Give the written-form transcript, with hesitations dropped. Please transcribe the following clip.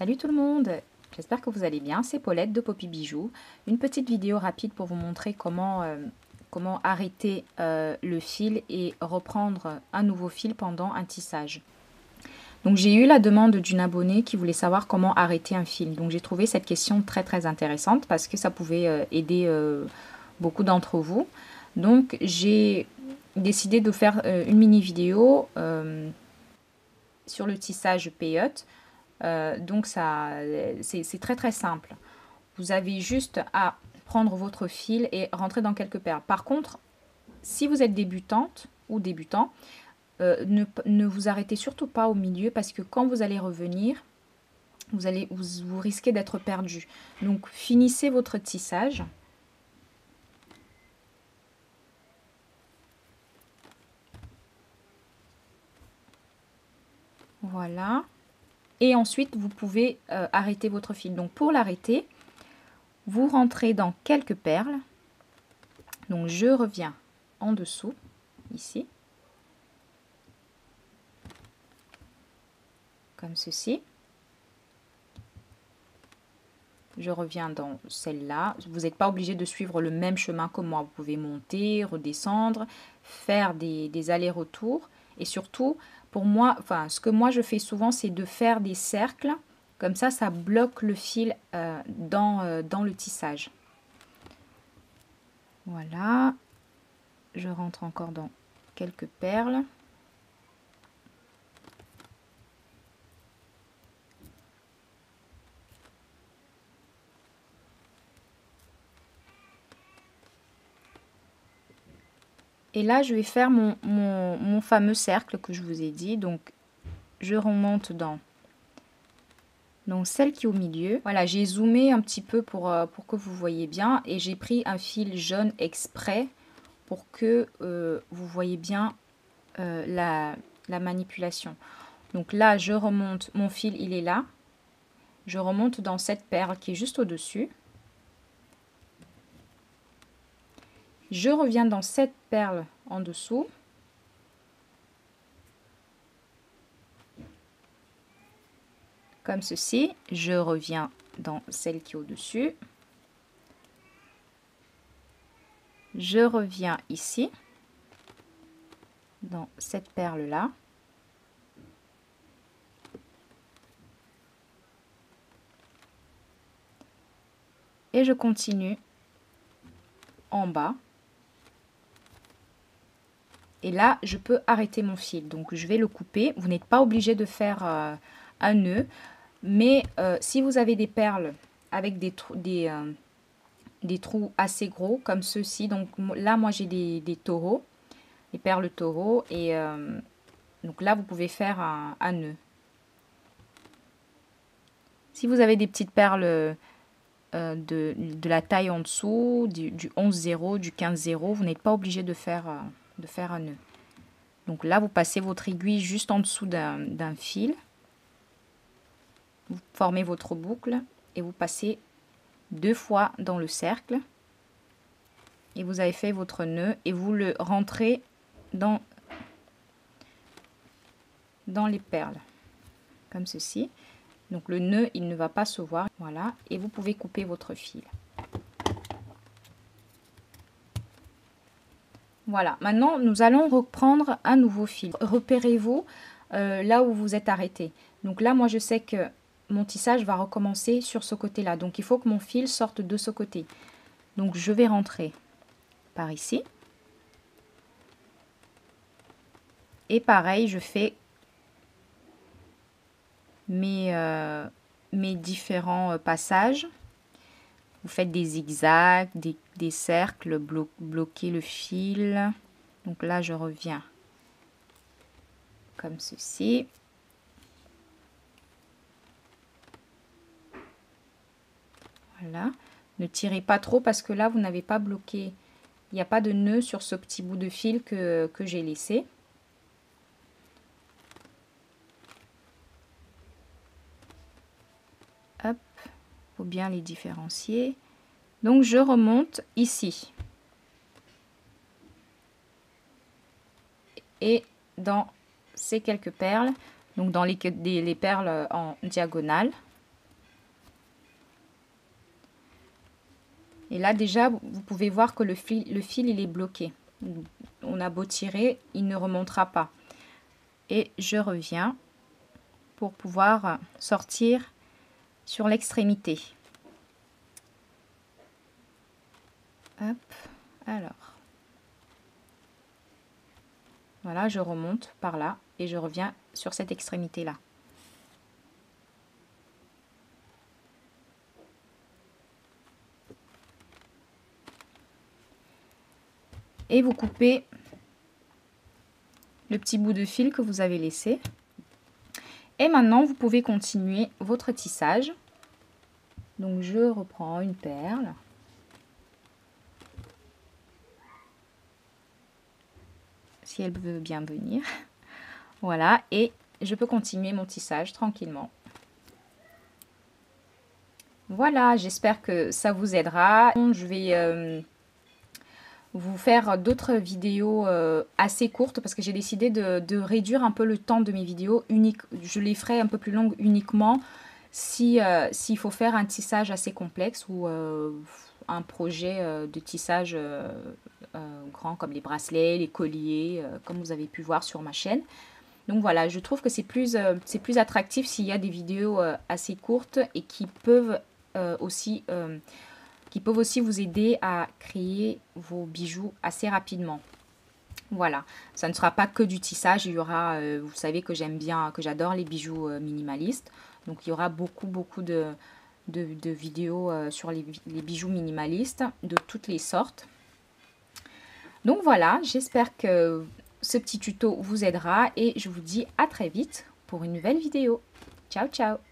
Salut tout le monde, j'espère que vous allez bien, c'est Paulette de Poppy Bijoux. Une petite vidéo rapide pour vous montrer comment arrêter le fil et reprendre un nouveau fil pendant un tissage. Donc j'ai eu la demande d'une abonnée qui voulait savoir comment arrêter un fil. Donc j'ai trouvé cette question très intéressante parce que ça pouvait aider beaucoup d'entre vous. Donc j'ai décidé de faire une mini vidéo sur le tissage peyote. Donc c'est très simple. Vous avez juste à prendre votre fil et rentrer dans quelques perles. Par contre, si vous êtes débutante ou débutant, ne vous arrêtez surtout pas au milieu parce que quand vous allez revenir, vous risquez d'être perdu. Donc finissez votre tissage. Voilà. Et ensuite, vous pouvez arrêter votre fil. Donc pour l'arrêter, vous rentrez dans quelques perles. Donc je reviens en dessous, ici. Comme ceci. Je reviens dans celle-là. Vous n'êtes pas obligé de suivre le même chemin que moi. Vous pouvez monter, redescendre, faire des allers-retours. Et surtout, pour moi, ce que moi je fais souvent, c'est de faire des cercles. Comme ça bloque le fil dans le tissage. Voilà. Je rentre encore dans quelques perles. Et là, je vais faire mon fameux cercle que je vous ai dit. Donc, je remonte dans celle qui est au milieu. Voilà, j'ai zoomé un petit peu pour que vous voyez bien. Et j'ai pris un fil jaune exprès pour que vous voyez bien la manipulation. Donc là, je remonte. Mon fil, il est là. Je remonte dans cette perle qui est juste au-dessus. Je reviens dans cette perle en dessous. Comme ceci. Je reviens dans celle qui est au-dessus. Je reviens ici, dans cette perle-là. Et je continue en bas. Et là, je peux arrêter mon fil. Donc, je vais le couper. Vous n'êtes pas obligé de faire un nœud. Mais si vous avez des perles avec des trous assez gros, comme ceux-ci. Donc, là, moi, j'ai des taureaux. Des perles taureaux. Et donc là, vous pouvez faire un nœud. Si vous avez des petites perles de la taille en dessous, du 11-0, du 15-0, vous n'êtes pas obligé de faire un nœud. Donc là, vous passez votre aiguille juste en dessous d'un fil. Vous formez votre boucle et vous passez 2 fois dans le cercle. Et vous avez fait votre nœud et vous le rentrez dans les perles. Comme ceci. Donc le nœud, il ne va pas se voir. Voilà. Et vous pouvez couper votre fil. Voilà, maintenant nous allons reprendre un nouveau fil. Repérez-vous là où vous êtes arrêté. Donc là, moi je sais que mon tissage va recommencer sur ce côté-là. Donc il faut que mon fil sorte de ce côté. Donc je vais rentrer par ici. Et pareil, je fais mes différents passages. Vous faites des zigzags, des cercles, bloquez le fil. Donc là, je reviens comme ceci. Voilà. Ne tirez pas trop parce que là, vous n'avez pas bloqué. Il n'y a pas de nœud sur ce petit bout de fil que j'ai laissé. Hop. Faut bien les différencier. Donc je remonte ici et dans ces quelques perles, donc dans les perles en diagonale, Et là déjà, vous pouvez voir que le fil il est bloqué. On a beau tirer, il ne remontera pas. Et je reviens pour pouvoir sortir sur l'extrémité. Hop, alors. Voilà, je remonte par là et je reviens sur cette extrémité-là. Et vous coupez le petit bout de fil que vous avez laissé. Et maintenant, vous pouvez continuer votre tissage. Donc, je reprends une perle. Si elle veut bien venir. Voilà, et je peux continuer mon tissage tranquillement. Voilà, j'espère que ça vous aidera. Je vais vous faire d'autres vidéos assez courtes parce que j'ai décidé de réduire un peu le temps de mes vidéos. Je les ferai un peu plus longues uniquement s'il faut faire un tissage assez complexe ou un projet de tissage grand comme les bracelets, les colliers, comme vous avez pu voir sur ma chaîne. Donc voilà, je trouve que c'est plus attractif s'il y a des vidéos assez courtes et qui peuvent aussi vous aider à créer vos bijoux assez rapidement. Voilà, ça ne sera pas que du tissage, il y aura, vous savez que j'adore les bijoux minimalistes. Donc il y aura beaucoup de vidéos sur les bijoux minimalistes de toutes les sortes. Donc voilà, j'espère que ce petit tuto vous aidera et je vous dis à très vite pour une nouvelle vidéo. Ciao, ciao!